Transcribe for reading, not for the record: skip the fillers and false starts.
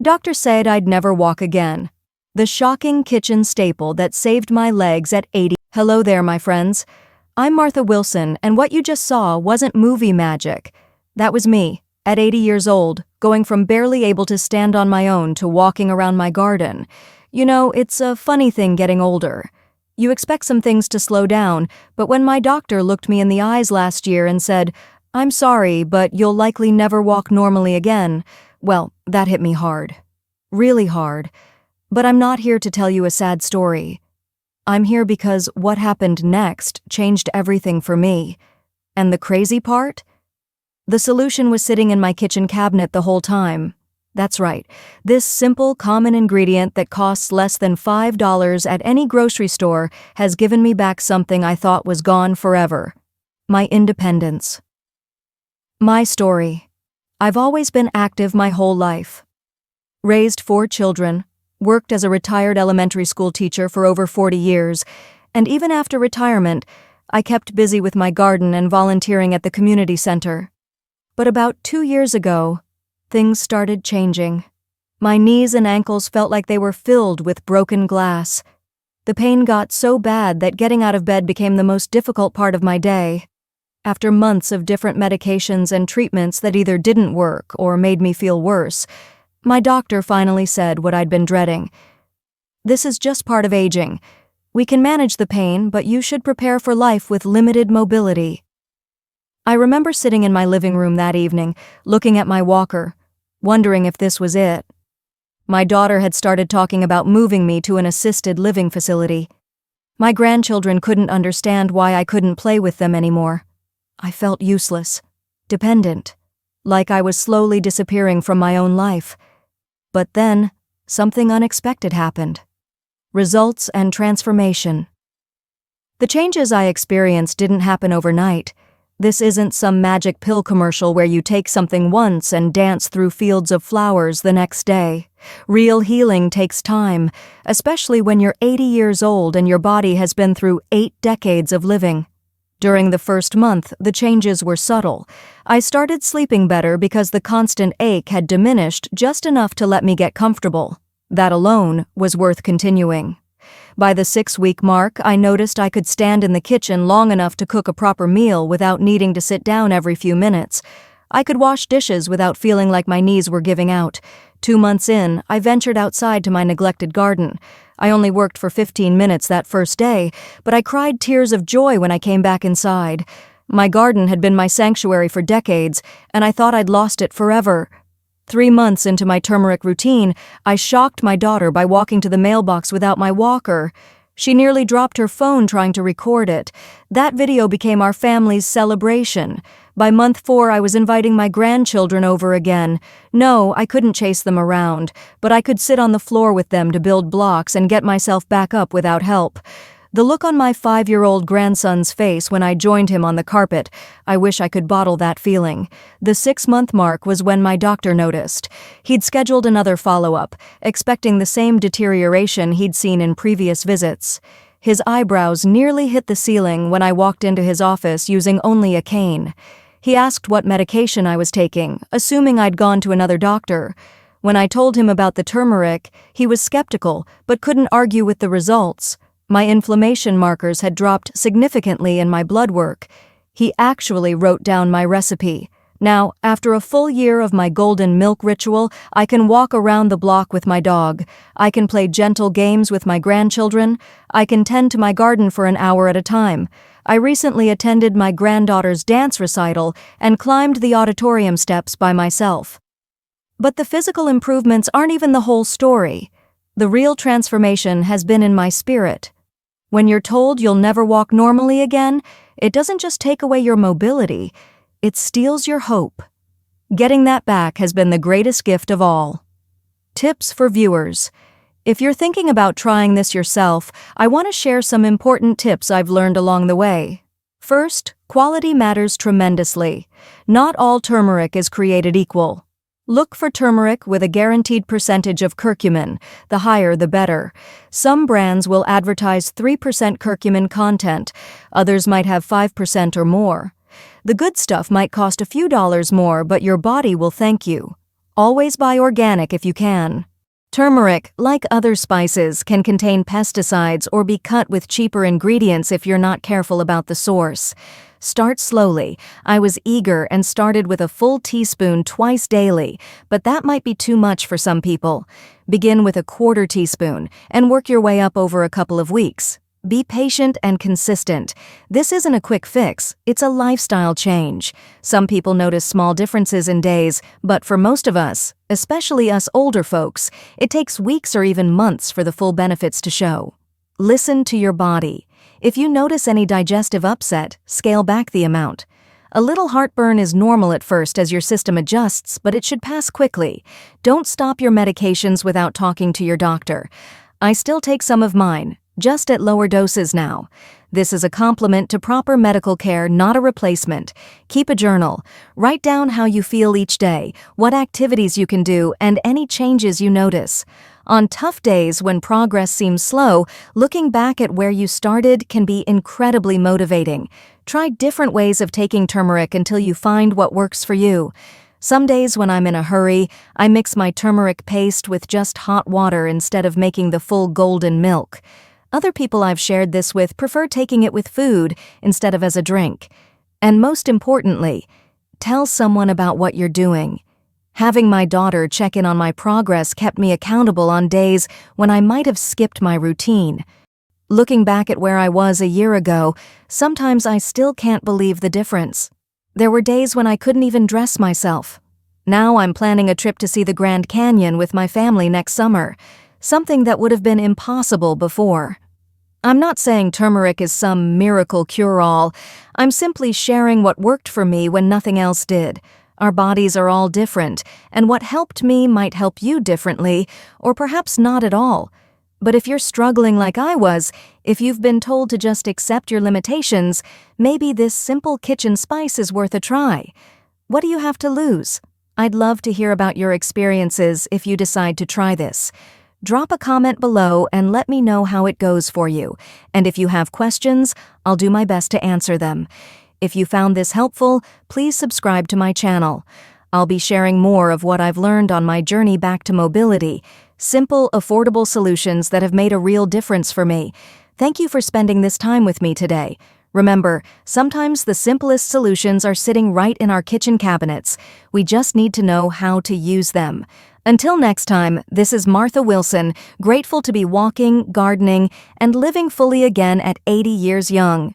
Doctor said I'd never walk again. The shocking kitchen staple that saved my legs at 80. Hello there, my friends. I'm Martha Wilson, and what you just saw wasn't movie magic. That was me, at 80 years old, going from barely able to stand on my own to walking around my garden. You know, it's a funny thing getting older. You expect some things to slow down, but when my doctor looked me in the eyes last year and said, "I'm sorry, but you'll likely never walk normally again," well, that hit me hard. Really hard. But I'm not here to tell you a sad story. I'm here because what happened next changed everything for me. And the crazy part? The solution was sitting in my kitchen cabinet the whole time. That's right. This simple, common ingredient that costs less than $5 at any grocery store has given me back something I thought was gone forever. My independence. My story. I've always been active my whole life. Raised 4 children, worked as a retired elementary school teacher for over 40 years, and even after retirement, I kept busy with my garden and volunteering at the community center. But about 2 years ago, things started changing. My knees and ankles felt like they were filled with broken glass. The pain got so bad that getting out of bed became the most difficult part of my day. After months of different medications and treatments that either didn't work or made me feel worse, my doctor finally said what I'd been dreading. "This is just part of aging. We can manage the pain, but you should prepare for life with limited mobility." I remember sitting in my living room that evening, looking at my walker, wondering if this was it. My daughter had started talking about moving me to an assisted living facility. My grandchildren couldn't understand why I couldn't play with them anymore. I felt useless, dependent, like I was slowly disappearing from my own life. But then, something unexpected happened. Results and transformation. The changes I experienced didn't happen overnight. This isn't some magic pill commercial where you take something once and dance through fields of flowers the next day. Real healing takes time, especially when you're 80 years old and your body has been through 8 decades of living. During the first month, the changes were subtle. I started sleeping better because the constant ache had diminished just enough to let me get comfortable. That alone was worth continuing. By the 6-week mark, I noticed I could stand in the kitchen long enough to cook a proper meal without needing to sit down every few minutes. I could wash dishes without feeling like my knees were giving out. 2 months in, I ventured outside to my neglected garden. I only worked for 15 minutes that first day, but I cried tears of joy when I came back inside. My garden had been my sanctuary for decades, and I thought I'd lost it forever. 3 months into my turmeric routine, I shocked my daughter by walking to the mailbox without my walker. She nearly dropped her phone trying to record it. That video became our family's celebration. By month 4, I was inviting my grandchildren over again. No, I couldn't chase them around, but I could sit on the floor with them to build blocks and get myself back up without help. The look on my 5-year-old grandson's face when I joined him on the carpet, I wish I could bottle that feeling. The 6-month mark was when my doctor noticed. He'd scheduled another follow-up, expecting the same deterioration he'd seen in previous visits. His eyebrows nearly hit the ceiling when I walked into his office using only a cane. He asked what medication I was taking, assuming I'd gone to another doctor. When I told him about the turmeric, he was skeptical, but couldn't argue with the results. My inflammation markers had dropped significantly in my blood work. He actually wrote down my recipe. Now, after a full year of my golden milk ritual, I can walk around the block with my dog. I can play gentle games with my grandchildren. I can tend to my garden for an hour at a time. I recently attended my granddaughter's dance recital and climbed the auditorium steps by myself. But the physical improvements aren't even the whole story. The real transformation has been in my spirit. When you're told you'll never walk normally again, it doesn't just take away your mobility, it steals your hope. Getting that back has been the greatest gift of all. Tips for viewers. If you're thinking about trying this yourself, I want to share some important tips I've learned along the way. First, quality matters tremendously. Not all turmeric is created equal. Look for turmeric with a guaranteed percentage of curcumin, the higher the better. Some brands will advertise 3% curcumin content, others might have 5% or more. The good stuff might cost a few dollars more, but your body will thank you. Always buy organic if you can. Turmeric, like other spices, can contain pesticides or be cut with cheaper ingredients if you're not careful about the source. Start slowly. I was eager and started with a full teaspoon twice daily, but that might be too much for some people. Begin with a quarter teaspoon and work your way up over a couple of weeks. Be patient and consistent. This isn't a quick fix, it's a lifestyle change. Some people notice small differences in days, but for most of us, especially us older folks, it takes weeks or even months for the full benefits to show. Listen to your body. If you notice any digestive upset, scale back the amount. A little heartburn is normal at first as your system adjusts, but it should pass quickly. Don't stop your medications without talking to your doctor. I still take some of mine, just at lower doses now. This is a complement to proper medical care, not a replacement. Keep a journal. Write down how you feel each day, what activities you can do, and any changes you notice. On tough days when progress seems slow, looking back at where you started can be incredibly motivating. Try different ways of taking turmeric until you find what works for you. Some days when I'm in a hurry, I mix my turmeric paste with just hot water instead of making the full golden milk. Other people I've shared this with prefer taking it with food instead of as a drink. And most importantly, tell someone about what you're doing. Having my daughter check in on my progress kept me accountable on days when I might have skipped my routine. Looking back at where I was a year ago, sometimes I still can't believe the difference. There were days when I couldn't even dress myself. Now I'm planning a trip to see the Grand Canyon with my family next summer, something that would have been impossible before. I'm not saying turmeric is some miracle cure-all. I'm simply sharing what worked for me when nothing else did. Our bodies are all different, and what helped me might help you differently, or perhaps not at all. But if you're struggling like I was, if you've been told to just accept your limitations, maybe this simple kitchen spice is worth a try. What do you have to lose? I'd love to hear about your experiences if you decide to try this. Drop a comment below and let me know how it goes for you. And if you have questions, I'll do my best to answer them. If you found this helpful, please subscribe to my channel. I'll be sharing more of what I've learned on my journey back to mobility. Simple, affordable solutions that have made a real difference for me. Thank you for spending this time with me today. Remember, sometimes the simplest solutions are sitting right in our kitchen cabinets. We just need to know how to use them. Until next time, this is Martha Wilson, grateful to be walking, gardening, and living fully again at 80 years young.